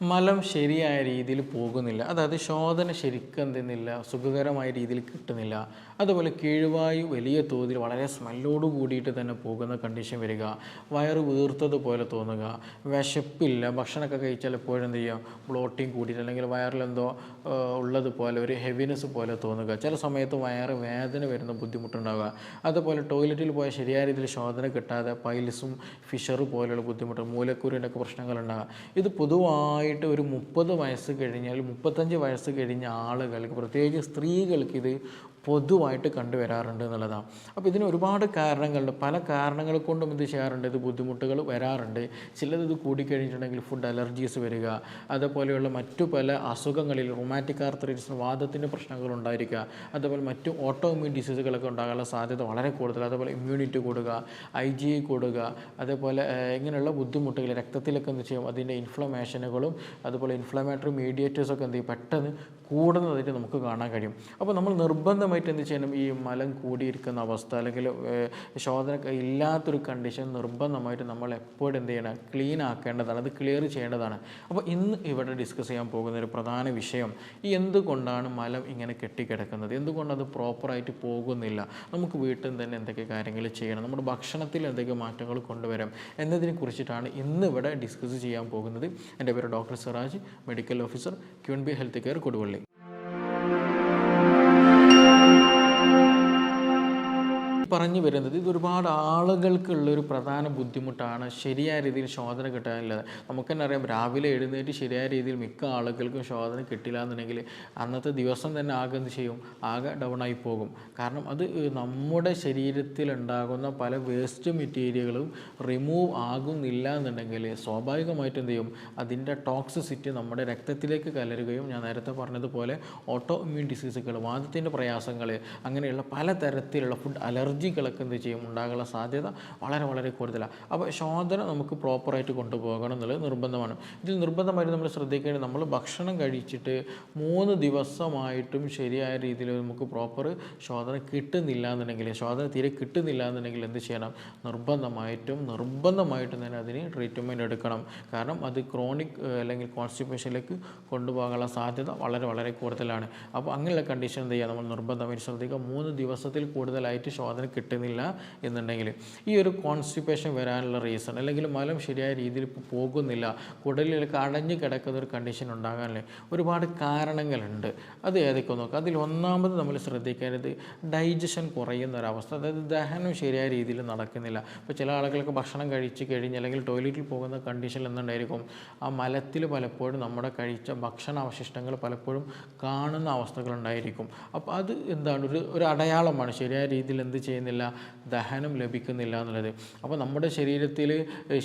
മലം ശരിയായ രീതിയിൽ പോകുന്നില്ല. അതായത് ശോധന ശരിക്കും എന്തുന്നില്ല, സുഖകരമായ രീതിയിൽ കിട്ടുന്നില്ല. അതുപോലെ കീഴ്വായു വലിയ തോതിൽ വളരെ സ്മെല്ലോട് കൂടിയിട്ട് തന്നെ പോകുന്ന കണ്ടീഷൻ വരിക, വയറ് വീർത്തതുപോലെ തോന്നുക, വിശപ്പില്ല, ഭക്ഷണമൊക്കെ കഴിച്ചാൽ എപ്പോഴും എന്ത് ചെയ്യുക, ബ്ലോട്ടിങ് കൂടിയിട്ട് അല്ലെങ്കിൽ വയറിലെന്തോ ഉള്ളതുപോലെ ഒരു ഹെവിനെസ് പോലെ തോന്നുക, ചില സമയത്ത് വയറ് വേദന വരുന്ന ബുദ്ധിമുട്ടുണ്ടാവുക. അതുപോലെ ടോയ്ലറ്റിൽ പോയാൽ ശരിയായ രീതിയിൽ ശോധന കിട്ടാതെ പൈൽസും ഫിഷർ പോലെയുള്ള ബുദ്ധിമുട്ട്, മൂലക്കുരുവിൻ്റെ ഒക്കെ പ്രശ്നങ്ങളുണ്ടാകുക. ഇത് പൊതുവായിട്ട് ഒരു 30 വയസ്സ് കഴിഞ്ഞാൽ 35 വയസ്സ് കഴിഞ്ഞ ആളുകൾക്ക്, പ്രത്യേകിച്ച് സ്ത്രീകൾക്ക് ഇത് പൊതുവായിട്ട് കണ്ടുവരാറുണ്ട് എന്നുള്ളതാണ്. അപ്പോൾ ഇതിന് ഒരുപാട് കാരണങ്ങളുണ്ട്. പല കാരണങ്ങൾ കൊണ്ടും ഇത് ചെയ്യാറുണ്ട്, ഇത് ബുദ്ധിമുട്ടുകൾ വരാറുണ്ട്. ചിലത് ഇത് കൂടിക്കഴിഞ്ഞിട്ടുണ്ടെങ്കിൽ ഫുഡ് അലർജീസ് വരിക, അതുപോലെയുള്ള മറ്റു പല അസുഖങ്ങളിൽ റൊമാറ്റിക് ആർത്തറൈറ്റിസ് വാദത്തിൻ്റെ പ്രശ്നങ്ങൾ ഉണ്ടായിരിക്കുക, അതുപോലെ മറ്റു ഓട്ടോ ഇമ്മ്യൂൺ ഡിസീസുകളൊക്കെ ഉണ്ടാകാനുള്ള സാധ്യത വളരെ കൂടുതൽ. അതുപോലെ ഇമ്മ്യൂണിറ്റി കൂടുക, IgE കൂടുക, അതേപോലെ ഇങ്ങനെയുള്ള ബുദ്ധിമുട്ടുകൾ രക്തത്തിലൊക്കെ എന്ത് ചെയ്യും, അതിൻ്റെ ഇൻഫ്ലമേഷനുകളും അതുപോലെ ഇൻഫ്ലമേറ്ററി മീഡിയേറ്റേഴ്സൊക്കെ എന്ത് ചെയ്യും, പെട്ടെന്ന് കൂടുന്നതായിട്ട് നമുക്ക് കാണാൻ കഴിയും. അപ്പോൾ നമ്മൾ നിർബന്ധമായിട്ട് എന്ത് ചെയ്യണം, ഈ മലം കൂടിയിരിക്കുന്ന അവസ്ഥ അല്ലെങ്കിൽ ശോധന ഇല്ലാത്തൊരു കണ്ടീഷൻ നിർബന്ധമായിട്ട് നമ്മൾ എപ്പോഴും എന്ത് ചെയ്യണം, ക്ലീൻ ആക്കേണ്ടതാണ്, അത് ക്ലിയർ ചെയ്യേണ്ടതാണ്. അപ്പോൾ ഇന്ന് ഇവിടെ ഡിസ്കസ് ചെയ്യാൻ പോകുന്ന ഒരു പ്രധാന വിഷയം, ഈ എന്തുകൊണ്ടാണ് മലം ഇങ്ങനെ കെട്ടിക്കിടക്കുന്നത്, എന്തുകൊണ്ടത് പ്രോപ്പറായിട്ട് പോകുന്നില്ല, നമുക്ക് വീട്ടിൽ തന്നെ എന്തൊക്കെ കാര്യങ്ങൾ ചെയ്യണം, നമ്മുടെ ഭക്ഷണത്തിൽ എന്തൊക്കെ മാറ്റങ്ങൾ കൊണ്ടുവരാം എന്നതിനെ കുറിച്ചിട്ടാണ് ഇന്ന് ഇവിടെ ഡിസ്കസ് ചെയ്യാൻ പോകുന്നത്. എൻ്റെ പേര് doctor Siraj, medical officer, QNB health care, Koduvally. പറഞ്ഞു വരുന്നത് ഇത് ഒരുപാട് ആളുകൾക്കുള്ളൊരു പ്രധാന ബുദ്ധിമുട്ടാണ്, ശരിയായ രീതിയിൽ ശോധന കിട്ടാനില്ലാതെ. നമുക്ക് തന്നെ അറിയാം, രാവിലെ എഴുന്നേറ്റ് ശരിയായ രീതിയിൽ മിക്ക ആളുകൾക്കും ശോധന കിട്ടില്ല എന്നുണ്ടെങ്കിൽ അന്നത്തെ ദിവസം തന്നെ ആകെ എന്ത് ചെയ്യും, ആകെ ഡൗൺ ആയി പോകും. കാരണം അത് നമ്മുടെ ശരീരത്തിൽ ഉണ്ടാകുന്ന പല വേസ്റ്റ് മെറ്റീരിയലുകളും റിമൂവ് ആകുന്നില്ല എന്നുണ്ടെങ്കിൽ സ്വാഭാവികമായിട്ട് എന്ത് ചെയ്യും, അതിൻ്റെ ടോക്സിസിറ്റി നമ്മുടെ രക്തത്തിലേക്ക് കലരുകയും ഞാൻ നേരത്തെ പറഞ്ഞതുപോലെ ഓട്ടോ ഇമ്മ്യൂൺ ഡിസീസുകൾ, വാദത്തിൻ്റെ പ്രയാസങ്ങൾ, അങ്ങനെയുള്ള പലതരത്തിലുള്ള ഫുഡ് അലർജികളൊക്കെ എന്ത് ചെയ്യും, ഉണ്ടാകാനുള്ള സാധ്യത വളരെ വളരെ കൂടുതലാണ്. അപ്പോൾ ശോധന നമുക്ക് പ്രോപ്പറായിട്ട് കൊണ്ടുപോകണം എന്നുള്ളത് നിർബന്ധമാണ്. ഇതിൽ നിർബന്ധമായിട്ട് നമ്മൾ ശ്രദ്ധിക്കേണ്ടത്, നമ്മൾ ഭക്ഷണം കഴിച്ചിട്ട് 3 ദിവസമായിട്ടും ശരിയായ രീതിയിൽ നമുക്ക് പ്രോപ്പർ ശോധന കിട്ടുന്നില്ല എന്നുണ്ടെങ്കിൽ, ശോധന തീരെ കിട്ടുന്നില്ല എന്നുണ്ടെങ്കിൽ എന്ത് ചെയ്യണം, നിർബന്ധമായിട്ടും തന്നെ അതിന് ട്രീറ്റ്മെൻറ്റ് എടുക്കണം. കാരണം അത് ക്രോണിക് അല്ലെങ്കിൽ കോൺസ്റ്റിപ്പേഷനിലേക്ക് കൊണ്ടുപോകാനുള്ള സാധ്യത വളരെ വളരെ കൂടുതലാണ്. അപ്പോൾ അങ്ങനെയുള്ള കണ്ടീഷൻ എന്ത് ചെയ്യുക, നമ്മൾ നിർബന്ധമായിട്ട് ശ്രദ്ധിക്കുക. 3 ദിവസത്തിൽ കൂടുതലായിട്ട് ശോധന കിട്ടുന്നില്ല എന്നുണ്ടെങ്കിൽ, ഈ ഒരു കോൺസ്റ്റിപ്പേഷൻ വരാനുള്ള റീസൺ അല്ലെങ്കിൽ മലം ശരിയായ രീതിയിൽ പോകുന്നില്ല, കുടലിലൊക്കെ അടഞ്ഞു കിടക്കുന്ന ഒരു കണ്ടീഷൻ ഉണ്ടാകാനുള്ള ഒരുപാട് കാരണങ്ങളുണ്ട്. അത് ഏതൊക്കെ നോക്കുക. അതിൽ ഒന്നാമത് നമ്മൾ ശ്രദ്ധിക്കേണ്ടത് ഡൈജഷൻ കുറയുന്ന ഒരവസ്ഥ, അതായത് ദഹനം ശരിയായ രീതിയിൽ നടക്കുന്നില്ല. ഇപ്പോൾ ചില ആളുകൾക്ക് ഭക്ഷണം കഴിച്ച് കഴിഞ്ഞ് അല്ലെങ്കിൽ ടോയ്ലറ്റിൽ പോകുന്ന കണ്ടീഷനിൽ എന്തുണ്ടായിരിക്കും, ആ മലത്തിൽ പലപ്പോഴും നമ്മുടെ കഴിച്ച ഭക്ഷണാവശിഷ്ടങ്ങൾ പലപ്പോഴും കാണുന്ന അവസ്ഥകളുണ്ടായിരിക്കും. അപ്പോൾ അത് എന്താണ്, ഒരു അടയാളമാണ് ശരിയായ രീതിയിൽ എന്ത് ചെയ്യുന്നില്ല, ദഹനം ലഭിക്കുന്നില്ല എന്നുള്ളത്. അപ്പോൾ നമ്മുടെ ശരീരത്തിൽ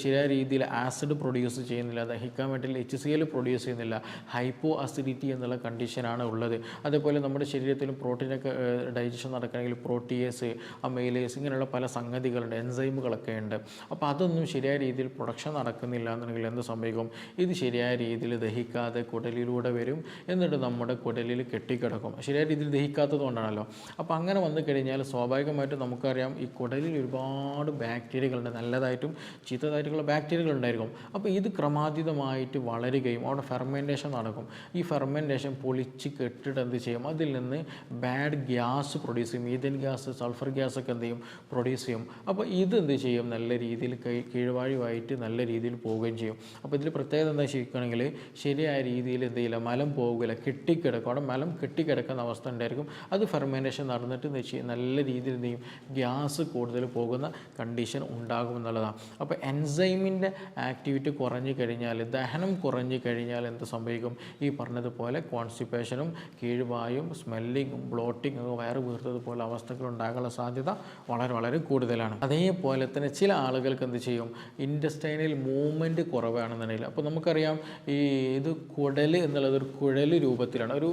ശരിയായ രീതിയിൽ ആസിഡ് പ്രൊഡ്യൂസ് ചെയ്യുന്നില്ല, ദഹിക്കാൻ വേണ്ടി HCl പ്രൊഡ്യൂസ് ചെയ്യുന്നില്ല, ഹൈപ്പോ അസിഡിറ്റി എന്നുള്ള കണ്ടീഷനാണ് ഉള്ളത്. അതേപോലെ നമ്മുടെ ശരീരത്തിലും പ്രോട്ടീനൊക്കെ ഡൈജഷൻ നടക്കണമെങ്കിൽ പ്രോട്ടിയേസ്, അമൈലേസ്, ഇങ്ങനെയുള്ള പല സംഗതികളുണ്ട്, എൻസൈമുകളൊക്കെ ഉണ്ട്. അപ്പോൾ അതൊന്നും ശരിയായ രീതിയിൽ പ്രൊഡക്ഷൻ നടക്കുന്നില്ല എന്നുണ്ടെങ്കിൽ എന്ത് സംഭവിക്കും, ഇത് ശരിയായ രീതിയിൽ ദഹിക്കാതെ കുടലിലൂടെ വരും, എന്നിട്ട് നമ്മുടെ കുടലിൽ കെട്ടിക്കിടക്കും. ശരിയായ രീതിയിൽ ദഹിക്കാത്തത് കൊണ്ടാണല്ലോ. അപ്പോൾ അങ്ങനെ വന്നു കഴിഞ്ഞാൽ സ്വാഭാവികമായിട്ടും നമുക്കറിയാം, ഈ കുടലിൽ ഒരുപാട് ബാക്ടീരിയകളുണ്ട്, നല്ലതായിട്ടും ചീത്തതായിട്ടുള്ള ബാക്ടീരിയകൾ ഉണ്ടായിരിക്കും. അപ്പോൾ ഇത് ക്രമാതീതമായിട്ട് വളരുകയും അവിടെ ഫെർമെൻറ്റേഷൻ നടക്കും. ഈ ഫെർമെൻറ്റേഷൻ പൊളിച്ച് കെട്ടിട്ട് എന്ത് ചെയ്യും, അതിൽ നിന്ന് ബാഡ് ഗ്യാസ് പ്രൊഡ്യൂസ് ചെയ്യും, മീഥേൻ ഗ്യാസ്, സൾഫർ ഗ്യാസ് ഒക്കെ എന്ത് ചെയ്യും, പ്രൊഡ്യൂസ് ചെയ്യും. അപ്പോൾ ഇത് എന്ത് ചെയ്യും, നല്ല രീതിയിൽ കീഴ്വായുവായിട്ട് നല്ല രീതിയിൽ പോവുകയും ചെയ്യും. അപ്പോൾ ഇതിൽ പ്രത്യേകത എന്താ ശരിക്കുകയാണെങ്കിൽ, ശരിയായ രീതിയിൽ എന്ത് ചെയ്യില്ല, മലം പോകില്ല, കെട്ടിക്കിടക്കും. അവിടെ മലം കെട്ടിക്കിടക്കുന്ന അവസ്ഥ ഉണ്ടായിരിക്കും. അത് ഫെർമെൻറ്റേഷൻ നടന്നിട്ട് നല്ല രീതിയിൽ എന്ത് ചെയ്യും, ഗ്യാസ് കൂടുതൽ പോകുന്ന കണ്ടീഷൻ ഉണ്ടാകുമെന്നുള്ളതാണ്. അപ്പോൾ എൻസൈമിൻ്റെ ആക്ടിവിറ്റി കുറഞ്ഞു കഴിഞ്ഞാൽ, ദഹനം കുറഞ്ഞു കഴിഞ്ഞാൽ എന്ത് സംഭവിക്കും, ഈ പറഞ്ഞതുപോലെ കോൺസ്റ്റിപ്പേഷനും കീഴ്വായും സ്മെല്ലിങ്ങും ബ്ലോട്ടിങ്ങും വയറ് വീർത്തതുപോലെ അവസ്ഥകൾ ഉണ്ടാകാനുള്ള സാധ്യത വളരെ വളരെ കൂടുതലാണ്. അതേപോലെ തന്നെ ചില ആളുകൾക്ക് എന്ത് ചെയ്യും, ഇൻറ്റസ്റ്റൈനൽ മൂവ്മെൻറ്റ് കുറവാണെന്നുണ്ടെങ്കിൽ, അപ്പോൾ നമുക്കറിയാം ഈ ഇത് കുടൽ എന്നുള്ളത് ഒരു കുഴൽ രൂപത്തിലാണ്, ഒരു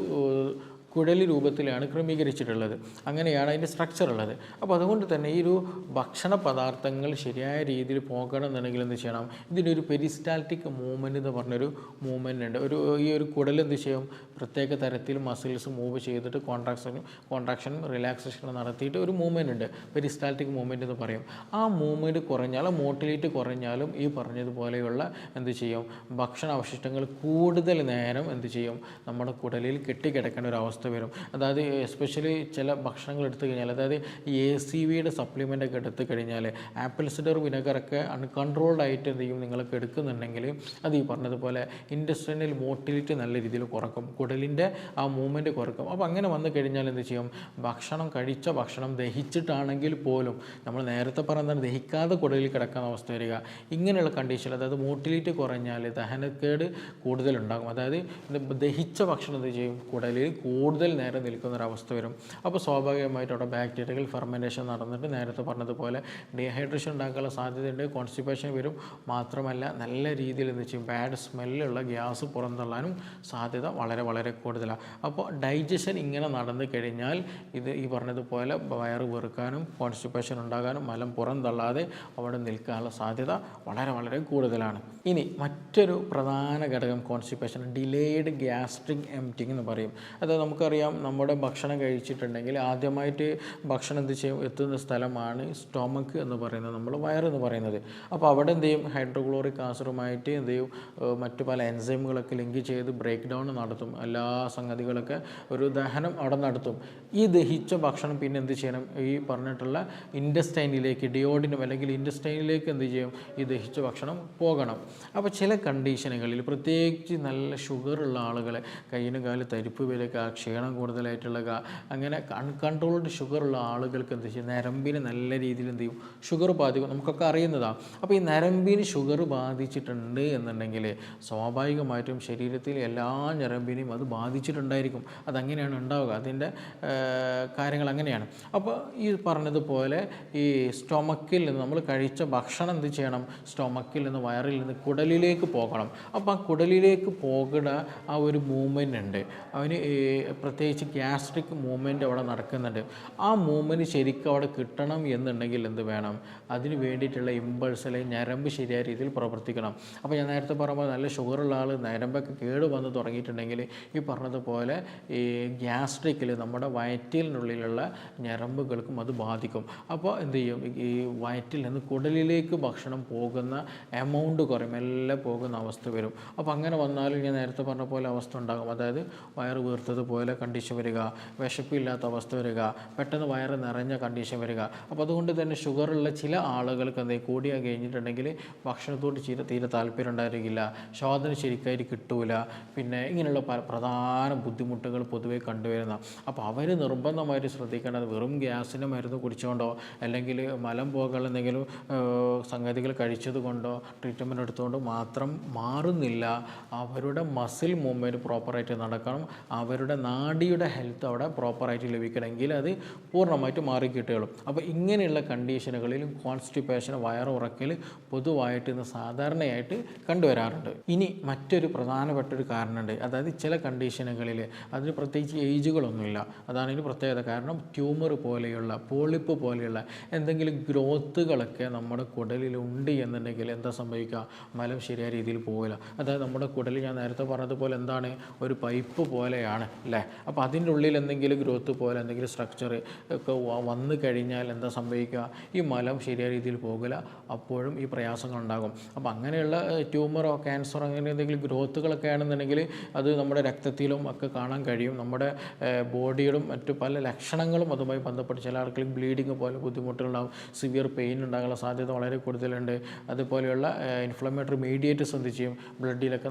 കുഴൽ രൂപത്തിലാണ് ക്രമീകരിച്ചിട്ടുള്ളത്. അങ്ങനെയാണ് അതിൻ്റെ സ്ട്രക്ചർ ഉള്ളത്. അപ്പോൾ അതുകൊണ്ട് തന്നെ ഈ ഒരു ഭക്ഷണ പദാർത്ഥങ്ങൾ ശരിയായ രീതിയിൽ പോകണം എന്നുണ്ടെങ്കിൽ എന്ത് ചെയ്യണം, ഇതിനൊരു പെരിസ്റ്റാൽറ്റിക് മൂവ്മെൻറ്റ് എന്ന് പറഞ്ഞൊരു മൂവ്മെൻ്റ് ഉണ്ട്. ഈ ഒരു കുടൽ എന്ത് ചെയ്യും, പ്രത്യേക തരത്തിൽ മസിൽസ് മൂവ് ചെയ്തിട്ട് കോൺട്രാക്ഷനും റിലാക്സേഷനും നടത്തിയിട്ട് ഒരു മൂവ്മെൻ്റ് ഉണ്ട്, പെരിസ്റ്റാൽറ്റിക് മൂവ്മെൻറ്റ് എന്ന് പറയും. ആ മൂവ്മെൻറ്റ് കുറഞ്ഞാലും മോട്ടിലിറ്റി കുറഞ്ഞാലും ഈ പറഞ്ഞതുപോലെയുള്ള എന്ത് ചെയ്യും, ഭക്ഷണ അവശിഷ്ടങ്ങൾ കൂടുതൽ നേരം എന്ത് ചെയ്യും, നമ്മുടെ കുടലിൽ കെട്ടിക്കിടക്കേണ്ട ഒരു അവസ്ഥ വരും. അതായത് എസ്പെഷ്യലി ചില ഭക്ഷണങ്ങൾ എടുത്തു കഴിഞ്ഞാൽ, അതായത് ACVയുടെ സപ്ലിമെൻ്റ് ഒക്കെ എടുത്തു കഴിഞ്ഞാൽ, ആപ്പിൾ സിഡർ വിനെഗറൊക്കെ അൺകൺട്രോൾഡ് ആയിട്ട് എന്ത് ചെയ്യും നിങ്ങൾക്ക് എടുക്കുന്നുണ്ടെങ്കിൽ അത് ഈ പറഞ്ഞതുപോലെ ഇൻറ്റസ്റ്റൈനൽ മോട്ടിലിറ്റി നല്ല രീതിയിൽ കുറക്കും, കുടലിൻ്റെ ആ മൂവ്മെൻറ്റ് കുറക്കും. അപ്പോൾ അങ്ങനെ വന്നു കഴിഞ്ഞാൽ എന്ത് ചെയ്യും, കഴിച്ച ഭക്ഷണം ദഹിച്ചിട്ടാണെങ്കിൽ പോലും നമ്മൾ നേരത്തെ പറഞ്ഞാൽ ദഹിക്കാതെ കുടലിൽ കിടക്കുന്ന അവസ്ഥ വരിക. ഇങ്ങനെയുള്ള കണ്ടീഷൻ, അതായത് മോട്ടിലിറ്റി കുറഞ്ഞാൽ ദഹനക്കേട് കൂടുതലുണ്ടാകും. അതായത് ദഹിച്ച ഭക്ഷണം എന്ത് ചെയ്യും, കുടലിൽ കൂടുതൽ നേരം നിൽക്കുന്നൊരവസ്ഥ വരും. അപ്പോൾ സ്വാഭാവികമായിട്ട് അവിടെ ബാക്ടീരിയൽ ഫെർമെൻറ്റേഷൻ നടന്നിട്ട് നേരത്തെ പറഞ്ഞതുപോലെ ഡീഹൈഡ്രേഷൻ ഉണ്ടാക്കാനുള്ള സാധ്യതയുണ്ട്, കോൺസ്റ്റിപ്പേഷൻ വരും. മാത്രമല്ല നല്ല രീതിയിൽ എന്ന് വെച്ചാൽ ബാഡ് സ്മെല്ലുള്ള ഗ്യാസ് പുറന്തള്ളാനും സാധ്യത വളരെ വളരെ കൂടുതലാണ്. അപ്പോൾ ഡൈജഷൻ ഇങ്ങനെ നടന്നു കഴിഞ്ഞാൽ ഇത് ഈ പറഞ്ഞതുപോലെ വയറ് വീർക്കാനും കോൺസ്റ്റിപ്പേഷൻ ഉണ്ടാകാനും മലം പുറന്തള്ളാതെ അവിടെ നിൽക്കാനുള്ള സാധ്യത വളരെ വളരെ കൂടുതലാണ്. ഇനി മറ്റൊരു പ്രധാന ഘടകം കോൺസ്റ്റിപ്പേഷൻ, ഡിലേയ്ഡ് ഗ്യാസ്ട്രിക് എംപ്റ്റിങ് എന്ന് പറയും. അതായത് നമുക്കറിയാം, നമ്മുടെ ഭക്ഷണം കഴിച്ചിട്ടുണ്ടെങ്കിൽ ആദ്യമായിട്ട് ഭക്ഷണം എന്ത് ചെയ്യും, എത്തുന്ന സ്ഥലമാണ് സ്റ്റൊമക്ക് എന്ന് പറയുന്നത്, നമ്മൾ വയറെന്ന് പറയുന്നത്. അപ്പോൾ അവിടെ എന്ത് ചെയ്യും, ഹൈഡ്രോക്ലോറിക് ആസിഡുമായിട്ട് എന്ത് ചെയ്യും, മറ്റു പല എൻസൈമുകളൊക്കെ ലിങ്ക് ചെയ്ത് ബ്രേക്ക് ഡൗൺ നടത്തും, എല്ലാ സംഗതികളൊക്കെ ഒരു ദഹനം അവിടെ നടത്തും. ഈ ദഹിച്ച ഭക്ഷണം പിന്നെ എന്ത് ചെയ്യണം, ഈ പറഞ്ഞിട്ടുള്ള ഇൻറ്റസ്റ്റൈനിലേക്ക്, ഡിയോഡിനും അല്ലെങ്കിൽ ഇൻറ്റസ്റ്റൈനിലേക്ക് എന്ത് ചെയ്യും, ഈ ദഹിച്ച ഭക്ഷണം പോകണം. അപ്പോൾ ചില കണ്ടീഷനുകളിൽ പ്രത്യേകിച്ച് നല്ല ഷുഗറുള്ള ആളുകൾ, കയ്യിനും കാലിൽ തരിപ്പ് വിലക്കുക, ക്ഷീണം കൂടുതലായിട്ടുള്ള അങ്ങനെ അൺകൺട്രോൾഡ് ഷുഗറുള്ള ആളുകൾക്ക് എന്ത് ചെയ്യും, നരമ്പിന് നല്ല രീതിയിൽ എന്ത് ചെയ്യും, ഷുഗർ ബാധിക്കും. നമുക്കൊക്കെ അറിയുന്നതാണ്. അപ്പോൾ ഈ നരമ്പിന് ഷുഗർ ബാധിച്ചിട്ടുണ്ട് എന്നുണ്ടെങ്കിൽ സ്വാഭാവികമായിട്ടും ശരീരത്തിൽ എല്ലാ ഞരമ്പിനെയും അത് ബാധിച്ചിട്ടുണ്ടായിരിക്കും. അതങ്ങനെയാണ് ഉണ്ടാവുക, അതിൻ്റെ കാര്യങ്ങൾ അങ്ങനെയാണ്. അപ്പോൾ ഈ പറഞ്ഞതുപോലെ ഈ സ്റ്റൊമക്കിൽ നിന്ന് നമ്മൾ കഴിച്ച ഭക്ഷണം എന്ത് ചെയ്യണം, സ്റ്റൊമക്കിൽ നിന്ന് വയറിൽ നിന്ന് കുടലിലേക്ക് പോകണം. അപ്പോൾ ആ കുടലിലേക്ക് പോകുന്ന ആ ഒരു മൂവ്മെൻ്റ് ഉണ്ട്, അവന് പ്രത്യേകിച്ച് ഗ്യാസ്ട്രിക് മൂവ്മെൻ്റ് അവിടെ നടക്കുന്നുണ്ട്. ആ മൂവ്മെൻറ്റ് ശരിക്കും അവിടെ കിട്ടണം എന്നുണ്ടെങ്കിൽ എന്ത് വേണം, അതിന് വേണ്ടിയിട്ടുള്ള ഇമ്പൾസ് അല്ലെങ്കിൽ ഞരമ്പ് ശരിയായ രീതിയിൽ പ്രവർത്തിക്കണം. അപ്പോൾ ഞാൻ നേരത്തെ പറയുമ്പോൾ നല്ല ഷുഗറുള്ള ആൾ നരമ്പൊക്കെ കേട് വന്ന് തുടങ്ങിയിട്ടുണ്ടെങ്കിൽ ഈ പറഞ്ഞതുപോലെ ഈ ഗ്യാസ്ട്രിക്കിൽ നമ്മുടെ വയറ്റിനുള്ളിലുള്ള ഞരമ്പുകൾക്കും അത് ബാധിക്കും. അപ്പോൾ എന്ത് ചെയ്യും, ഈ വയറ്റിൽ നിന്ന് കുടലിലേക്ക് ഭക്ഷണം പോകുന്ന എമൗണ്ട് കുറയും, എല്ലാം പോകുന്ന അവസ്ഥ വരും. അപ്പോൾ അങ്ങനെ വന്നാലും ഞാൻ നേരത്തെ പറഞ്ഞ പോലെ അവസ്ഥ ഉണ്ടാകും. അതായത് വയറ് വീർത്തതുപോലെ കണ്ടീഷൻ വരിക, വിശപ്പില്ലാത്ത അവസ്ഥ വരിക, പെട്ടെന്ന് വയറ് നിറഞ്ഞ കണ്ടീഷൻ വരിക. അപ്പോൾ അതുകൊണ്ട് തന്നെ ഷുഗറുള്ള ചില ആളുകൾക്ക് എന്തെങ്കിലും കൂടിയാൽ കഴിഞ്ഞിട്ടുണ്ടെങ്കിൽ ഭക്ഷണത്തോട് തീരെ താല്പര്യം ഉണ്ടായിരിക്കില്ല, ശോധന ശരിക്കായിട്ട് കിട്ടൂല, പിന്നെ ഇങ്ങനെയുള്ള പ്രധാന ബുദ്ധിമുട്ടുകൾ പൊതുവെ കണ്ടുവരുന്ന. അപ്പോൾ അവർ നിർബന്ധമായിട്ട് ശ്രദ്ധിക്കേണ്ടത് വെറും ഗ്യാസിൻ്റെ മരുന്ന് കുടിച്ചുകൊണ്ടോ അല്ലെങ്കിൽ മലം പോകാനുള്ള എന്തെങ്കിലും സംഗതികൾ കഴിച്ചത് കൊണ്ടോ ട്രീറ്റ്മെൻറ്റ് എടുത്തുകൊണ്ടോ മാത്രം മാറുന്നില്ല. അവരുടെ മസിൽ മൂവ്മെൻറ്റ് പ്രോപ്പറായിട്ട് നടക്കണം, അവരുടെ നാഡിയുടെ ഹെൽത്ത് അവിടെ പ്രോപ്പറായിട്ട് ലഭിക്കണമെങ്കിൽ അത് പൂർണ്ണമായിട്ട് മാറിക്കിട്ടുകയുള്ളൂ. അപ്പോൾ ഇങ്ങനെയുള്ള കണ്ടീഷനുകളിലും കോൺസ്റ്റിപ്പേഷൻ, വയറുറക്കൽ പൊതുവായിട്ട് ഇന്ന് സാധാരണയായിട്ട് കണ്ടുവരാറുണ്ട്. ഇനി മറ്റൊരു പ്രധാനപ്പെട്ട ഒരു കാരണമുണ്ട്, അതായത് ചില കണ്ടീഷനുകളിൽ അതിന് പ്രത്യേകിച്ച് ഏജുകളൊന്നുമില്ല, അതാണ് ഇതിന് പ്രത്യേകത. കാരണം ട്യൂമർ പോലെയുള്ള, പോളിപ്പ് പോലെയുള്ള എന്തെങ്കിലും ഗ്രോത്തുകളൊക്കെ നമ്മുടെ കുടലിലുണ്ട് എന്നുണ്ടെങ്കിൽ എന്താ സംഭവിക്കുക, മലം ശരിയായ രീതിയിൽ പോകില്ല. അതായത് നമ്മുടെ കുടലിൽ ഞാൻ നേരത്തെ പറഞ്ഞതുപോലെ എന്താണ്, ഒരു പൈപ്പ് പോലെയാണ് അല്ലേ. അപ്പോൾ അതിൻ്റെ ഉള്ളിൽ എന്തെങ്കിലും ഗ്രോത്ത് പോലെ എന്തെങ്കിലും സ്ട്രക്ചർ ഒക്കെ വന്നു കഴിഞ്ഞാൽ എന്താ സംഭവിക്കുക, ഈ മലം ശരിയായ രീതിയിൽ പോകില്ല, അപ്പോഴും ഈ പ്രയാസങ്ങളുണ്ടാകും. അപ്പോൾ അങ്ങനെയുള്ള ട്യൂമറോ ക്യാൻസറോ അങ്ങനെ എന്തെങ്കിലും ഗ്രോത്തുകളൊക്കെ ആണെന്നുണ്ടെങ്കിൽ അത് നമ്മുടെ രക്തത്തിലും ഒക്കെ കാണാൻ കഴിയും. നമ്മുടെ ബോഡിയിലും മറ്റു പല ലക്ഷണങ്ങളും അതുമായി ബന്ധപ്പെട്ട് ചില ആൾക്കാർക്ക് ബ്ലീഡിങ് പോലെ ബുദ്ധിമുട്ടുകളുണ്ടാകും, സിവിയർ പെയിൻ ഉണ്ടാകാനുള്ള സാധ്യത വളരെ കൂടുതലുണ്ട്. അതുപോലെയുള്ള ഇൻഫ്ലമേറ്ററി മീഡിയേറ്റേഴ്സ് എന്ത് ചെയ്യും, ബ്ലഡിലൊക്കെ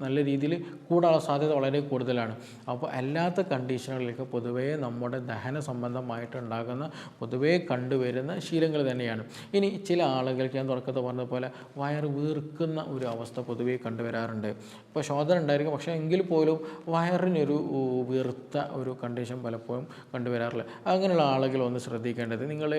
നല്ല രീതിയിൽ കൂടാനുള്ള സാധ്യത വളരെ കൂടുതലാണ്. അപ്പോൾ അല്ലാത്ത കണ്ടീഷനുകളിലേക്ക് പൊതുവേ നമ്മുടെ ദഹന സംബന്ധമായിട്ടുണ്ടാകുന്ന പൊതുവേ കണ്ടുവരുന്ന ശീലങ്ങൾ തന്നെയാണ്. ഇനി ചില ആളുകൾക്ക് ഞാൻ തുടക്കത്തിൽ പറഞ്ഞതുപോലെ വയറ് വീർക്കുന്ന ഒരു അവസ്ഥ പൊതുവേ കണ്ടുവരാറുണ്ട്. ഇപ്പോൾ ശോധന ഉണ്ടായിരിക്കും, പക്ഷേ എങ്കിൽ പോലും വയറിനൊരു വീർത്ത ഒരു കണ്ടീഷൻ പലപ്പോഴും കണ്ടുവരാറില്ല. അങ്ങനെയുള്ള ആളുകൾ ഒന്ന് ശ്രദ്ധിക്കേണ്ടത്, നിങ്ങൾ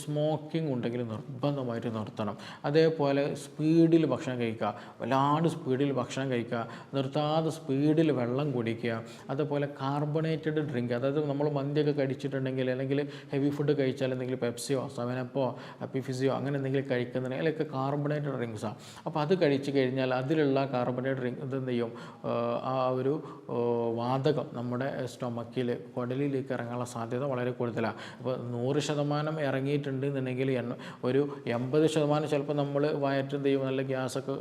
സ്മോക്കിംഗ് ഉണ്ടെങ്കിൽ നിർബന്ധമായിട്ട് നിർത്തണം. അതേപോലെ സ്പീഡിൽ ഭക്ഷണം കഴിക്കുക, വല്ലാണ്ട് സ്പീഡിൽ ഭക്ഷണം കഴിക്കുക, നിർത്താതെ സ്പീഡിൽ വെള്ളം കുടിക്കുക, അതുപോലെ കാർബണേറ്റഡ് ഡ്രിങ്ക്, അതായത് നമ്മൾ മന്തിയൊക്കെ കഴിച്ചിട്ടുണ്ടെങ്കിൽ അല്ലെങ്കിൽ ഹെവി ഫുഡ് കഴിച്ചാൽ എന്തെങ്കിലും പെപ്സിയോ സെവനപ്പോ അപ്പി ഫിസിയോ അങ്ങനെ എന്തെങ്കിലും കഴിക്കുന്നുണ്ടെങ്കിൽ അതിലൊക്കെ കാർബണേറ്റഡ് ഡ്രിങ്ക്സാണ്. അപ്പോൾ അത് കഴിച്ച് കഴിഞ്ഞാൽ അതിലുള്ള കാർബണേറ്റഡ് ഡ്രിങ്ക് ഇതെന്ത് ചെയ്യും, ആ ഒരു വാതകം നമ്മുടെ സ്റ്റൊമക്കിൽ കുടലിലേക്ക് ഇറങ്ങാനുള്ള സാധ്യത വളരെ കൂടുതലാണ്. അപ്പോൾ 100% ഇറങ്ങിയിട്ടുണ്ട് എന്നുണ്ടെങ്കിൽ ഒരു 80% ചിലപ്പോൾ നമ്മൾ വയറ്റ് എന്ത് ചെയ്യും, നല്ല ഗ്യാസൊക്കെ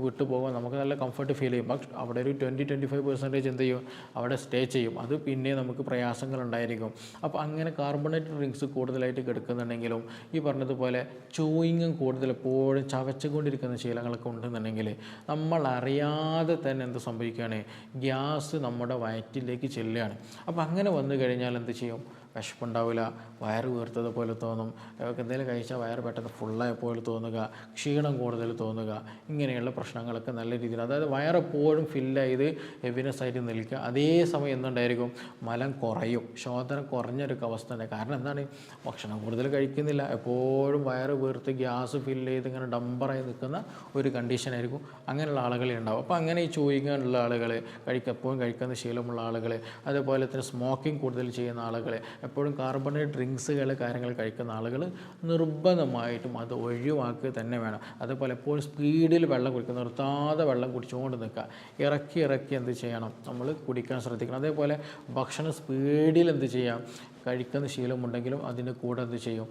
വിട്ടു പോകുമ്പോൾ നമുക്ക് നല്ല കംഫർട്ട് ഫീൽ ചെയ്യും. പക്ഷെ അവിടെ ഒരു 20-25% എന്ത് ചെയ്യും, അവിടെ സ്റ്റേ ചെയ്യും. അത് പിന്നെ നമുക്ക് പ്രയാസങ്ങളുണ്ടായിരിക്കും. അപ്പോൾ അങ്ങനെ കാർബണേറ്റഡ് ഡ്രിങ്ക്സ് കൂടുതലായിട്ട് കിടക്കുന്നുണ്ടെങ്കിലും ഈ പറഞ്ഞതുപോലെ ചൂയിങ്ങും കൂടുതൽ എപ്പോഴും ചവച്ചുകൊണ്ടിരിക്കുന്ന ശീലങ്ങളൊക്കെ ഉണ്ടെന്നുണ്ടെങ്കിൽ നമ്മൾ അറിയാതെ തന്നെ എന്ത് സംഭവിക്കുകയാണ്, ഗ്യാസ് നമ്മുടെ വയറ്റിലേക്ക് ചെല്ലുകയാണ്. അപ്പോൾ അങ്ങനെ വന്നു കഴിഞ്ഞാൽ എന്ത് ചെയ്യും, വിശപ്പുണ്ടാവില്ല, വയറ് വീർത്തത് പോലെ തോന്നും, എന്തെങ്കിലും കഴിച്ചാൽ വയറ് പെട്ടെന്ന് ഫുള്ളായ പോലെ തോന്നുക, ക്ഷീണം കൂടുതൽ തോന്നുക, ഇങ്ങനെയുള്ള പ്രശ്നങ്ങളൊക്കെ നല്ല രീതിയിൽ, അതായത് വയറെപ്പോഴും ഫില്ലായത് ഹെവിനെസ് ആയിട്ട് നിൽക്കുക. അതേസമയം എന്തുണ്ടായിരിക്കും, മലം കുറയും, ശോധന കുറഞ്ഞൊരു അവസ്ഥ തന്നെ. കാരണം എന്താണ്, ഭക്ഷണം കൂടുതൽ കഴിക്കുന്നില്ല, എപ്പോഴും വയറ് വീർത്ത് ഗ്യാസ് ഫില്ല് ചെയ്ത് ഇങ്ങനെ ഡംബറായി നിൽക്കുന്ന ഒരു കണ്ടീഷനായിരിക്കും. അങ്ങനെയുള്ള ആളുകളെ ഉണ്ടാവും. അപ്പോൾ അങ്ങനെ ഈ ചൂയിങ്ങുള്ള ആളുകൾ, എപ്പോഴും കഴിക്കുന്ന ശീലമുള്ള ആളുകൾ, അതുപോലെ തന്നെ സ്മോക്കിംഗ് കൂടുതൽ ചെയ്യുന്ന ആളുകൾ, എപ്പോഴും കാർബണേറ്റ് ഡ്രിങ്ക്സുകൾ കാര്യങ്ങൾ കഴിക്കുന്ന ആളുകൾ നിർബന്ധമായിട്ടും അത് ഒഴിവാക്കുക തന്നെ വേണം. അതുപോലെ എപ്പോഴും സ്പീഡിൽ വെള്ളം കുടിക്കുക, നിർത്താതെ വെള്ളം കുടിച്ചുകൊണ്ട് നിൽക്കുക, ഇറക്കി എന്ത് ചെയ്യണം, നമ്മൾ കുടിക്കാൻ ശ്രദ്ധിക്കണം. അതേപോലെ ഭക്ഷണം സ്പീഡിൽ എന്ത് ചെയ്യാം, കഴിക്കുന്ന ശീലമുണ്ടെങ്കിലും അതിൻ്റെ കൂടെ എന്ത് ചെയ്യും,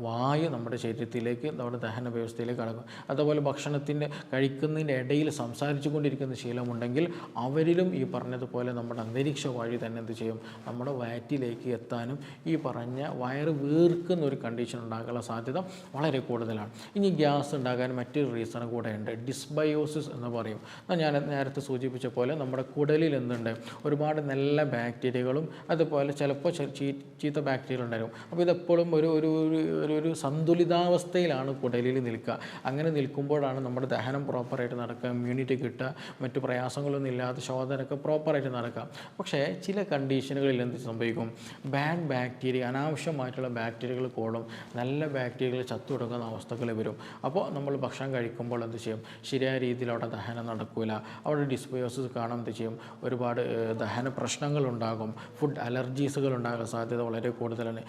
വായു നമ്മുടെ ശരീരത്തിലേക്ക്, നമ്മുടെ ദഹന വ്യവസ്ഥയിലേക്ക് കടക്കും. അതുപോലെ ഭക്ഷണത്തിൻ്റെ കഴിക്കുന്നതിൻ്റെ ഇടയിൽ സംസാരിച്ചു കൊണ്ടിരിക്കുന്ന ശീലമുണ്ടെങ്കിൽ അവരിലും ഈ പറഞ്ഞതുപോലെ നമ്മുടെ അന്തരീക്ഷ വായു തന്നെ എന്ത് ചെയ്യും, നമ്മുടെ വയറ്റിലേക്ക് എത്താനും ഈ പറഞ്ഞ വയറ് വീർക്കുന്ന ഒരു കണ്ടീഷൻ ഉണ്ടാകാനുള്ള സാധ്യത വളരെ കൂടുതലാണ്. ഇനി ഗ്യാസ് ഉണ്ടാകാൻ മറ്റൊരു റീസൺ കൂടെ ഉണ്ട്, ഡിസ്ബയോസിസ് എന്ന് പറയും. ഞാൻ നേരത്തെ സൂചിപ്പിച്ച പോലെ നമ്മുടെ കുടലിൽ എന്തുണ്ട്, ഒരുപാട് നല്ല ബാക്ടീരിയകളും അതുപോലെ ചിലപ്പോൾ ചീത്ത ബാക്ടീരിയ ഉണ്ടായിരുന്നു. അപ്പോൾ ഇതെപ്പോഴും ഒരു സന്തുലിതാവസ്ഥയിലാണ് കുടലിൽ നിൽക്കുക. അങ്ങനെ നിൽക്കുമ്പോഴാണ് നമ്മുടെ ദഹനം പ്രോപ്പറായിട്ട് നടക്കുക, ഇമ്മ്യൂണിറ്റി കിട്ടുക, മറ്റു പ്രയാസങ്ങളൊന്നും ഇല്ലാതെ ശോധനയൊക്കെ പ്രോപ്പറായിട്ട് നടക്കുക. പക്ഷേ ചില കണ്ടീഷനുകളിൽ എന്ത് സംഭവിക്കും, ബാഡ് ബാക്ടീരിയ, അനാവശ്യമായിട്ടുള്ള ബാക്ടീരിയകൾ കൂടും, നല്ല ബാക്ടീരിയകൾ ചത്തുടങ്ങുന്ന അവസ്ഥകൾ വരും. അപ്പോൾ നമ്മൾ ഭക്ഷണം കഴിക്കുമ്പോൾ എന്ത് ചെയ്യും, ശരിയായ രീതിയിൽ അവിടെ ദഹനം നടക്കില്ല, അവിടെ ഡിസ്ബയോസിസ് കാണാൻ എന്ത് ചെയ്യും, ഒരുപാട് ദഹന പ്രശ്നങ്ങളുണ്ടാകും, ഫുഡ് അലർജീസുകൾ ഉണ്ടാകാൻ സാധ്യത വളരെ കൂടുതലാണ്.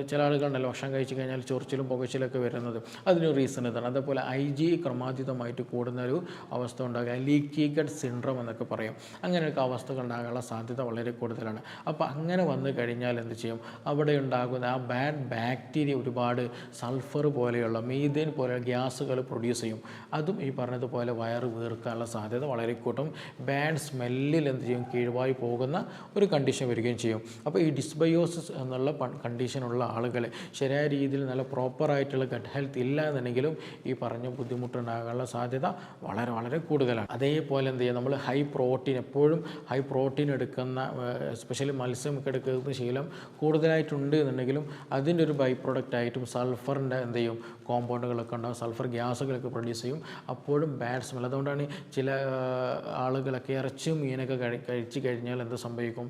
ചില ആളുകളുണ്ടല്ലോ ഭക്ഷണം കഴിച്ച് കഴിഞ്ഞാൽ ചൊറിച്ചിലും പുകച്ചിലൊക്കെ വരുന്നത്, അതിനൊരു റീസൺ ഇതാണ്. അതേപോലെ IgE ക്രമാതീതമായിട്ട് കൂടുന്നൊരു അവസ്ഥ ഉണ്ടാകുക, ലീക്കി ഗട്ട് സിൻഡ്രോം എന്നൊക്കെ പറയും. അങ്ങനെയൊക്കെ അവസ്ഥകൾ ഉണ്ടാകാനുള്ള സാധ്യത വളരെ കൂടുതലാണ്. അപ്പോൾ അങ്ങനെ വന്നു കഴിഞ്ഞാൽ എന്ത് ചെയ്യും, അവിടെ ഉണ്ടാകുന്ന ആ ബാഡ് ബാക്ടീരിയ ഒരുപാട് സൾഫർ പോലെയുള്ള മീഥേൻ പോലെയുള്ള ഗ്യാസുകൾ പ്രൊഡ്യൂസ് ചെയ്യും. അതും ഈ പറഞ്ഞതുപോലെ വയറ് വീർക്കാനുള്ള സാധ്യത വളരെ കൂട്ടും. ബാഡ് സ്മെല്ലിൽ എന്ത് ചെയ്യും, കീഴ്വായി പോകുന്ന ഒരു കണ്ടീഷൻ വരികയും ചെയ്യും. അപ്പോൾ ഈ ഡിസ്ബയോസിസ് എന്നുള്ള കണ്ടീഷനുള്ള ആളുകൾ ശരിയായ രീതിയിൽ നല്ല പ്രോപ്പറായിട്ടുള്ള ഗട്ട് ഹെൽത്ത് ഇല്ല എന്നുണ്ടെങ്കിലും ഈ പറഞ്ഞ ബുദ്ധിമുട്ടുണ്ടാകാനുള്ള സാധ്യത വളരെ വളരെ കൂടുതലാണ്. അതേപോലെ എന്ത് ചെയ്യുക, നമ്മൾ എപ്പോഴും ഹൈ പ്രോട്ടീൻ എടുക്കുന്ന, എസ്പെഷ്യലി മത്സ്യമൊക്കെ എടുക്കുന്ന ശീലം കൂടുതലായിട്ടുണ്ട് എന്നുണ്ടെങ്കിലും അതിൻ്റെ ഒരു ബൈ പ്രോഡക്റ്റ് ആയിട്ടും സൾഫറിൻ്റെ എന്ത് ചെയ്യും, കോമ്പൗണ്ടുകളൊക്കെ ഉണ്ടാകും, സൾഫർ ഗ്യാസുകളൊക്കെ പ്രൊഡ്യൂസ് ചെയ്യും. അപ്പോഴും ബാഡ് സ്മെൽ. അതുകൊണ്ടാണ് ചില ആളുകളൊക്കെ ഇറച്ചിയും മീനൊക്കെ കഴിച്ച് കഴിഞ്ഞാൽ എന്ത് സംഭവിക്കും,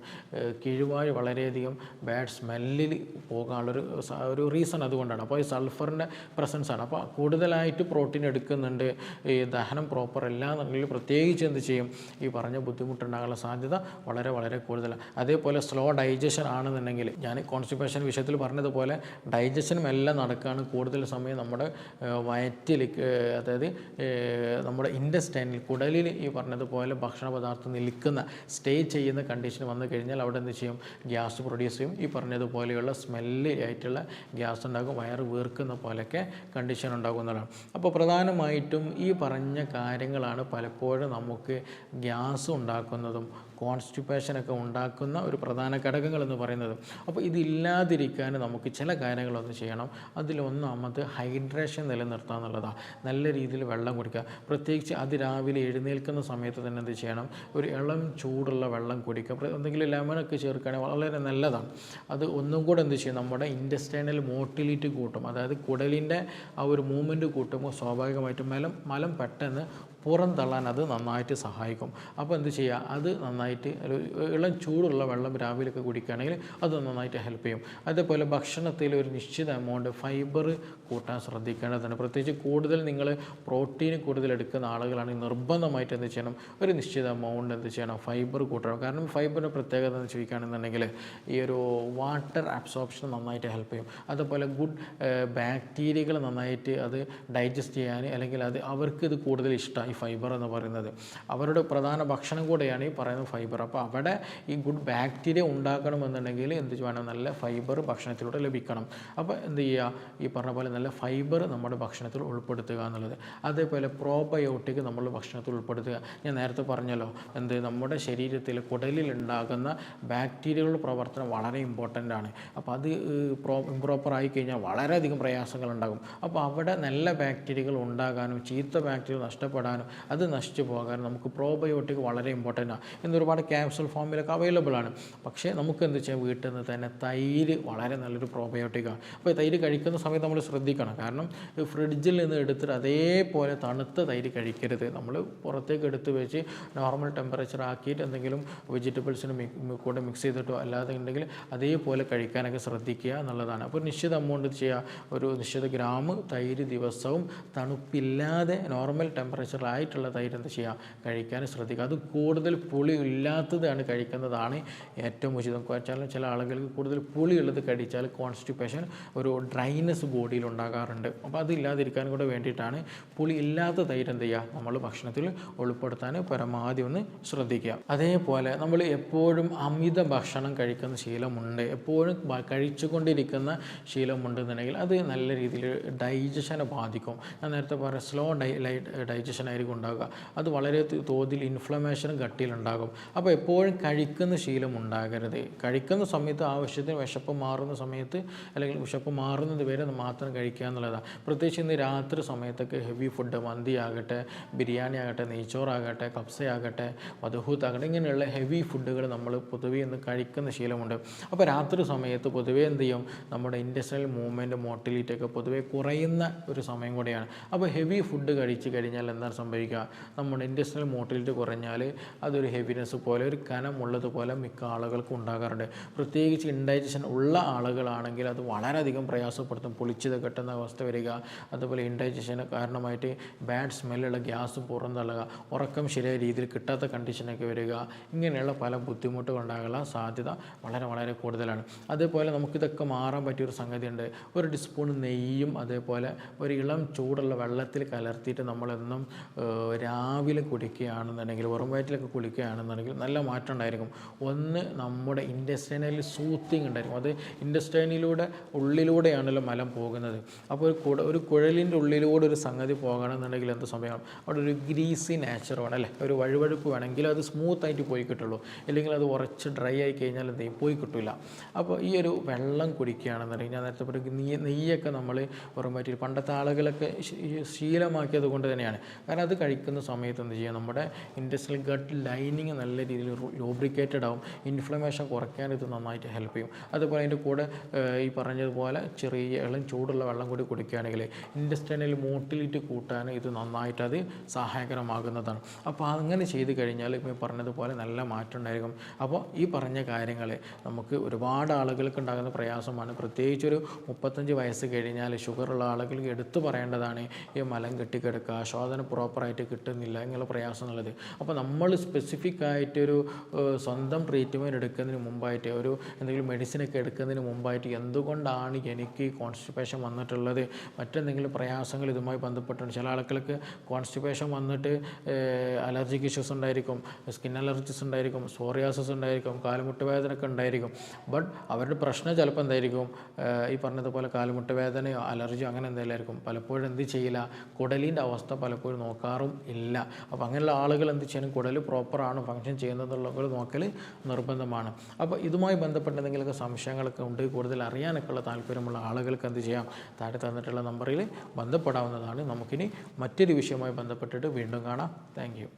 കിഴുവായി വളരെയധികം ബാഡ് സ്മെല്ലിൽ പോകാനുള്ളൊരു റീസൺ അതുകൊണ്ടാണ്. അപ്പോൾ ഈ സൾഫറിൻ്റെ പ്രസൻസ് ആണ്. അപ്പോൾ കൂടുതലായിട്ട് പ്രോട്ടീൻ എടുക്കുന്നുണ്ട്, ഈ ദഹനം പ്രോപ്പർ അല്ല എന്നുണ്ടെങ്കിൽ പ്രത്യേകിച്ച് എന്ത് ചെയ്യും, ഈ പറഞ്ഞ ബുദ്ധിമുട്ടുണ്ടാകാനുള്ള സാധ്യത വളരെ വളരെ കൂടുതലാണ്. അതേപോലെ സ്ലോ ഡൈജഷൻ ആണെന്നുണ്ടെങ്കിൽ, ഞാൻ കോൺസ്റ്റിപ്പേഷൻ വിഷയത്തിൽ പറഞ്ഞതുപോലെ ഡൈജഷനും എല്ലാം നടക്കുകയാണ്, കൂടുതൽ സമയം നമ്മുടെ വയറ്റിലേക്ക്, അതായത് നമ്മുടെ ഇൻറ്റസ്റ്റൈനിൽ, കുടലിൽ ഈ പറഞ്ഞതുപോലെ ഭക്ഷണ പദാർത്ഥം നിൽക്കുന്ന സ്റ്റേ ചെയ്യുന്ന കണ്ടീഷൻ വന്നു കഴിഞ്ഞാൽ അവിടെ എന്ത് ചെയ്യും, ഗ്യാസ് പ്രൊഡ്യൂസ് ചെയ്യും. ഈ പറഞ്ഞതുപോലെയുള്ള സ്മെല്ല് ആയിട്ടുള്ള ഗ്യാസ് ഉണ്ടാകും, വയറ് വീർക്കുന്ന പോലെയൊക്കെ കണ്ടീഷൻ ഉണ്ടാകുന്നതാണ്. അപ്പോൾ പ്രധാനമായിട്ടും ഈ പറഞ്ഞ കാര്യങ്ങളാണ് പലപ്പോഴും നമുക്ക് ഗ്യാസ് ഉണ്ടാക്കുന്നതും കോൺസ്റ്റിപ്പേഷനൊക്കെ ഉണ്ടാക്കുന്ന ഒരു പ്രധാന ഘടകങ്ങളെന്ന് പറയുന്നത്. അപ്പോൾ ഇതില്ലാതിരിക്കാൻ നമുക്ക് ചില കാര്യങ്ങളൊന്ന് ചെയ്യണം. അതിലൊന്നാമത് ഹൈഡ്രേഷൻ നിലനിർത്തുക എന്നുള്ളതാണ്. നല്ല രീതിയിൽ വെള്ളം കുടിക്കുക, പ്രത്യേകിച്ച് അതിരാവിലെ എഴുന്നേൽക്കുന്ന സമയത്ത് തന്നെ എന്ത് ചെയ്യണം, ഒരു ഇളം ചൂടുള്ള വെള്ളം കുടിക്കുക, എന്തെങ്കിലും ലെമണൊക്കെ ചേർക്കുകയാണെങ്കിൽ വളരെ നല്ലതാണ്. അത് ഒന്നും കൂടെ എന്ത് ചെയ്യും, നമ്മുടെ ഇൻറ്റസ്റ്റൈനൽ മോട്ടിലിറ്റി കൂട്ടും, അതായത് കുടലിൻ്റെ ആ ഒരു മൂവ്മെൻറ്റ് കൂട്ടുമ്പോൾ സ്വാഭാവികമായിട്ടും മലം പെട്ടെന്ന് പുറന്തള്ളാൻ അത് നന്നായിട്ട് സഹായിക്കും. അപ്പോൾ എന്ത് ചെയ്യുക, അത് നന്നായിട്ട് ഒരു ഇളം ചൂടുള്ള വെള്ളം രാവിലെയൊക്കെ കുടിക്കുകയാണെങ്കിൽ അത് നന്നായിട്ട് ഹെൽപ്പ് ചെയ്യും. അതേപോലെ ഭക്ഷണത്തിൽ ഒരു നിശ്ചിത എമൗണ്ട് ഫൈബർ കൂട്ടാൻ ശ്രദ്ധിക്കേണ്ടതാണ്. പ്രത്യേകിച്ച് കൂടുതൽ നിങ്ങൾ പ്രോട്ടീൻ കൂടുതൽ എടുക്കുന്ന ആളുകളാണെങ്കിൽ നിർബന്ധമായിട്ട് എന്ത് ചെയ്യണം, ഒരു നിശ്ചിത എമൗണ്ട് എന്ത് ചെയ്യണം, ഫൈബർ കൂട്ടണം. കാരണം ഫൈബറിൻ്റെ പ്രത്യേകത എന്ന് ചോദിക്കുകയാണെന്നുണ്ടെങ്കിൽ ഈ ഒരു വാട്ടർ അബ്സോർപ്ഷൻ നന്നായിട്ട് ഹെൽപ്പ് ചെയ്യും. അതുപോലെ ഗുഡ് ബാക്ടീരിയകൾ നന്നായിട്ട് അത് ഡൈജസ്റ്റ് ചെയ്യാൻ, അല്ലെങ്കിൽ അത് അവർക്ക് ഇത് കൂടുതൽ ഇഷ്ടമാണ് ഈ ഫൈബർ എന്ന് പറയുന്നത്. അവരുടെ പ്രധാന ഭക്ഷണം കൂടെയാണ് ഈ പറയുന്നത് ഫൈബർ. അപ്പോൾ അവിടെ ഈ ഗുഡ് ബാക്ടീരിയ ഉണ്ടാക്കണമെന്നുണ്ടെങ്കിൽ എന്ത് വേണം, നല്ല ഫൈബർ ഭക്ഷണത്തിലൂടെ ലഭിക്കണം. അപ്പോൾ എന്ത് ചെയ്യുക, ഈ പറഞ്ഞ പോലെ നല്ല ഫൈബർ നമ്മുടെ ഭക്ഷണത്തിൽ ഉൾപ്പെടുത്തുക എന്നുള്ളത്. അതേപോലെ പ്രോബയോട്ടിക് നമ്മൾ ഭക്ഷണത്തിൽ ഉൾപ്പെടുത്തുക. ഞാൻ നേരത്തെ പറഞ്ഞല്ലോ, നമ്മുടെ ശരീരത്തിൽ കുടലിൽ ഉണ്ടാകുന്ന ബാക്ടീരിയകളുടെ പ്രവർത്തനം വളരെ ഇമ്പോർട്ടൻ്റ് ആണ്. അപ്പോൾ അത് ഇംപ്രോപ്പർ ആയി കഴിഞ്ഞാൽ വളരെയധികം പ്രയാസങ്ങളുണ്ടാകും. അപ്പോൾ അവിടെ നല്ല ബാക്ടീരിയകൾ ഉണ്ടാകാനും ചീത്ത ബാക്ടീരിയ നഷ്ടപ്പെടാനും അത് നശിച്ചു പോകാനും നമുക്ക് പ്രോബയോട്ടിക് വളരെ ഇമ്പോർട്ടൻ്റ് ആണ്. ഇന്ന് ഒരുപാട് ക്യാപ്സൂൾ ഫോമിലൊക്കെ അവൈലബിൾ ആണ്. പക്ഷേ നമുക്ക് എന്ത് ചെയ്യാം, വീട്ടിൽ നിന്ന് തന്നെ തൈര് വളരെ നല്ലൊരു പ്രോബയോട്ടിക്കാണ്. അപ്പോൾ തൈര് കഴിക്കുന്ന സമയത്ത് നമ്മൾ ശ്രദ്ധിക്കണം. കാരണം ഫ്രിഡ്ജിൽ നിന്ന് എടുത്തിട്ട് അതേപോലെ തണുത്ത തൈര് കഴിക്കരുത്. നമ്മൾ പുറത്തേക്ക് എടുത്ത് വെച്ച് നോർമൽ ടെമ്പറേച്ചർ ആക്കിയിട്ട് എന്തെങ്കിലും വെജിറ്റബിൾസിന് കൂടെ മിക്സ് ചെയ്തിട്ടോ അല്ലാതെ ഉണ്ടെങ്കിൽ അതേപോലെ കഴിക്കാനൊക്കെ ശ്രദ്ധിക്കുക എന്നുള്ളതാണ്. അപ്പോൾ ഒരു നിശ്ചിത എമൗണ്ട് ചെയ്യുക, ഒരു നിശ്ചിത ഗ്രാം തൈര് ദിവസവും തണുപ്പില്ലാതെ നോർമൽ ടെമ്പറേച്ചറിലായിട്ടുള്ള തൈര് എന്ത് ചെയ്യുക, കഴിക്കാൻ ശ്രദ്ധിക്കുക. അത് കൂടുതൽ പുളി ഇല്ലാത്തതാണ് കഴിക്കുന്നതാണ് ഏറ്റവും ഉചിതം. ചില ആളുകൾക്ക് കൂടുതൽ പുളിയുള്ളത് കഴിച്ചാൽ കോൺസ്റ്റിപ്പേഷൻ, ഒരു ഡ്രൈനെസ് ബോഡിയിൽ ഉണ്ടാകാറുണ്ട്. അപ്പോൾ അതില്ലാതിരിക്കാൻ കൂടെ വേണ്ടിയിട്ടാണ് പുളി ഇല്ലാത്ത തൈര് എന്ത് ചെയ്യുക, നമ്മൾ ഭക്ഷണത്തിൽ ഉൾപ്പെടുത്താൻ പരമാവധി ഒന്ന് ശ്രദ്ധിക്കുക. അതേപോലെ നമ്മൾ എപ്പോഴും അമിത ഭക്ഷണം കഴിക്കുന്ന ശീലമുണ്ട്, എപ്പോഴും കഴിച്ചുകൊണ്ടിരിക്കുന്ന ശീലമുണ്ടെന്നുണ്ടെങ്കിൽ അത് നല്ല രീതിയിൽ ഡൈജഷനെ ബാധിക്കും. ഞാൻ നേരത്തെ പറഞ്ഞ സ്ലോ ഡൈജഷൻ ആയിരിക്കും ഉണ്ടാകുക. അത് വളരെ തോതിൽ ഇൻഫ്ലമേഷനും ഗട്ടിയിലുണ്ടാകും. അപ്പോൾ എപ്പോഴും കഴിക്കുന്ന ശീലം ഉണ്ടാകരുത്. കഴിക്കുന്ന സമയത്ത് ആവശ്യത്തിന് വിശപ്പ് മാറുന്ന സമയത്ത്, അല്ലെങ്കിൽ വിശപ്പ് മാറുന്നത് വരെ മാത്രം കഴിക്കുക എന്നുള്ളതാണ്. പ്രത്യേകിച്ച് ഇന്ന് രാത്രി സമയത്തൊക്കെ ഹെവി ഫുഡ്, മന്തി ആകട്ടെ, ബിരിയാണി ആകട്ടെ, നെയ്ച്ചോറാകട്ടെ, കബ്സയാകട്ടെ, മധുഹൂത്താകട്ടെ, ഇങ്ങനെയുള്ള ഹെവി ഫുഡുകൾ നമ്മൾ പൊതുവേ ഇന്ന് കഴിക്കുന്ന ശീലമുണ്ട്. അപ്പോൾ രാത്രി സമയത്ത് പൊതുവേ എന്ത് ചെയ്യും, നമ്മുടെ ഇൻറ്റെസ്റ്റൈനൽ മൂവ്മെൻറ്റ്, മോട്ടിലിറ്റി ഒക്കെ പൊതുവേ കുറയുന്ന ഒരു സമയം കൂടെയാണ്. അപ്പോൾ ഹെവി ഫുഡ് കഴിച്ച് കഴിഞ്ഞാൽ എന്താണ് സംഭവിക്കുക, നമ്മുടെ ഇൻറ്റെസ്റ്റൈനൽ മോട്ടിലിറ്റി കുറഞ്ഞാൽ അതൊരു ഹെവിനെസ് പോലെ, ഒരു കനമുള്ളതുപോലെ മിക്ക ആളുകൾക്കും ഉണ്ടാകാറുണ്ട്. പ്രത്യേകിച്ച് ഇൻഡൈജഷൻ ഉള്ള ആളുകളാണെങ്കിൽ അത് വളരെയധികം പ്രയാസപ്പെടുത്തും. പൊളിച്ചത് കെട്ടുന്ന അവസ്ഥ വരിക, അതുപോലെ ഇൻഡൈജഷന് കാരണമായിട്ട് ബാഡ് സ്മെല്ലുള്ള ഗ്യാസ് പുറന്തള്ളുക, ഉറക്കം ശരിയായ രീതിയിൽ കിട്ടാത്ത കണ്ടീഷനൊക്കെ വരിക, ഇങ്ങനെയുള്ള പല ബുദ്ധിമുട്ടുകൾ ഉണ്ടാകാനുള്ള സാധ്യത വളരെ വളരെ കൂടുതലാണ്. അതേപോലെ നമുക്കിതൊക്കെ മാറാൻ പറ്റിയൊരു സംഗതിയുണ്ട്. ഒരു ടീസ്പൂൺ നെയ്യും അതേപോലെ ഒരു ഇളം ചൂടുള്ള വെള്ളത്തിൽ കലർത്തിയിട്ട് നമ്മളെന്നും രാവിലെ കുടിക്കുകയാണെന്നുണ്ടെങ്കിൽ, വെറും വയറ്റിലൊക്കെ കുടിക്കുകയാണെന്നുണ്ടെങ്കിൽ നല്ല മാറ്റം ഉണ്ടായിരിക്കും. ഒന്ന്, നമ്മുടെ ഇൻറ്റെസ്റ്റൈനൽ സൂത്തിങ് ഉണ്ടായിരിക്കും. അത് ഇൻറ്റെസ്റ്റൈനിലൂടെ ഉള്ളിലൂടെയാണല്ലോ മലം പോകുന്നത്. അപ്പോൾ ഒരു കുഴലിൻ്റെ ഉള്ളിലൂടെ ഒരു സംഗതി പോകണമെന്നുണ്ടെങ്കിൽ എന്ത് സമയം, അവിടെ ഒരു ഗ്രീസി നേച്ചർ വേണം, അല്ലേ, ഒരു വഴുവഴുപ്പ് വേണമെങ്കിൽ അത് സ്മൂത്തായിട്ട് പോയി കിട്ടുള്ളൂ. ഇല്ലെങ്കിൽ അത് ഉറച്ച് ഡ്രൈ ആയി കഴിഞ്ഞാൽ എന്ത് ചെയ്യും, പോയി കിട്ടില്ല. അപ്പോൾ ഈ ഒരു വെള്ളം കുടിക്കുകയാണെന്നുണ്ടെങ്കിൽ, ഞാൻ നേരത്തെ പറഞ്ഞ നെയ്യൊക്കെ നമ്മൾ വെറും വയറ്റിൽ പണ്ടത്തെ ആളുകളൊക്കെ ശീലമാക്കിയത് കൊണ്ട് തന്നെയാണ്. കാരണം അത് കഴിക്കുന്ന സമയത്ത് എന്ത് ചെയ്യുക, നമ്മുടെ ഇൻറ്റെസ്റ്റൈനൽ ഗട്ട് ലൈനിങ് നല്ല രീതിയിൽ ലൂബ്രിക്കേറ്റഡ് ആവും. ഇൻഫ്ലമേഷൻ കുറയ്ക്കാൻ ഇത് നന്നായിട്ട് ഹെൽപ്പ് ചെയ്യും. അതുപോലെ അതിൻ്റെ കൂടെ ഈ പറഞ്ഞതുപോലെ ചെറിയ ഇളം ചൂടുള്ള വെള്ളം കൂടി കുടിക്കുകയാണെങ്കിൽ ഇൻറ്റെസ്റ്റൈനൽ മോട്ടിലിറ്റി കൂട്ടാൻ ഇത് നന്നായിട്ട് അത് സഹായകരമാകുന്നതാണ്. അപ്പോൾ അങ്ങനെ ചെയ്ത് കഴിഞ്ഞാൽ ഇപ്പോൾ പറഞ്ഞതുപോലെ നല്ല മാറ്റം ഉണ്ടായിരിക്കും. അപ്പോൾ ഈ പറഞ്ഞ കാര്യങ്ങൾ നമുക്ക് ഒരുപാട് ആളുകൾക്ക് ഉണ്ടാകുന്ന പ്രയാസമാണ്. പ്രത്യേകിച്ചൊരു 35 വയസ്സ് കഴിഞ്ഞാൽ ഷുഗറുള്ള ആളുകൾക്ക് എടുത്തു പറയേണ്ടതാണ് ഈ മലം കെട്ടിക്കിടക്കുക, ശോധന പ്രോപ്പറായിട്ട് കിട്ടുന്നില്ല എന്നുള്ള പ്രയാസം എന്നുള്ളത്. അപ്പോൾ നമ്മൾ സ്പെസിഫിക് ആയിട്ടൊരു സ്വന്തം ട്രീറ്റ്മെൻറ്റ് എടുക്കുന്നതിന് മുമ്പായിട്ട്, ഒരു എന്തെങ്കിലും മെഡിസിനൊക്കെ എടുക്കുന്നതിന് മുമ്പായിട്ട് എന്തുകൊണ്ടാണ് എനിക്ക് കോൺസ്റ്റിപ്പേഷൻ വന്നിട്ടുള്ളത്, മറ്റെന്തെങ്കിലും പ്രയാസങ്ങൾ ഇതുമായി ബന്ധപ്പെട്ടുണ്ട്. ചില ആളുകൾക്ക് കോൺസ്റ്റിപ്പേഷൻ വന്നിട്ട് അലർജിക് ഇഷ്യൂസ് ഉണ്ടായിരിക്കും, സ്കിൻ അലർജീസ് ഉണ്ടായിരിക്കും, സോറിയാസിസ് ഉണ്ടായിരിക്കും, കാലുമുട്ട് വേദനയൊക്കെ ഉണ്ടായിരിക്കും. ബട്ട് അവരുടെ പ്രശ്നം ചിലപ്പോൾ എന്തായിരിക്കും, ഈ പറഞ്ഞതുപോലെ കാലുമുട്ട് വേദനയോ അലർജിയോ അങ്ങനെ എന്തെങ്കിലും ആയിരിക്കും. പലപ്പോഴും എന്ത് ചെയ്യില്ല, കുടലിൻ്റെ അവസ്ഥ പലപ്പോഴും നോക്കാറും ഇല്ല. അപ്പോൾ അങ്ങനെയുള്ള ആളുകൾ എന്ത് ചെയ്യണം, കുടൽ പ്രോപ്പറാണ് ഫങ്ഷൻ ചെയ്യുന്നതെന്നുള്ളത് നോക്കൽ നിർബന്ധമാണ്. അപ്പോൾ ഇതുമായി ബന്ധപ്പെട്ട എന്തെങ്കിലുമൊക്കെ സംശയങ്ങളൊക്കെ ഉണ്ട്, കൂടുതൽ അറിയാനൊക്കെ ഉള്ള താല്പര്യമുള്ള ആളുകൾക്ക് എന്ത് ചെയ്യാം, താഴെ തന്നിട്ടുള്ള നമ്പറിൽ ബന്ധപ്പെടാവുന്നതാണ്. നമുക്കിനി മറ്റൊരു വിഷയവുമായി ബന്ധപ്പെട്ടിട്ട് വീണ്ടും കാണാം. Thank you.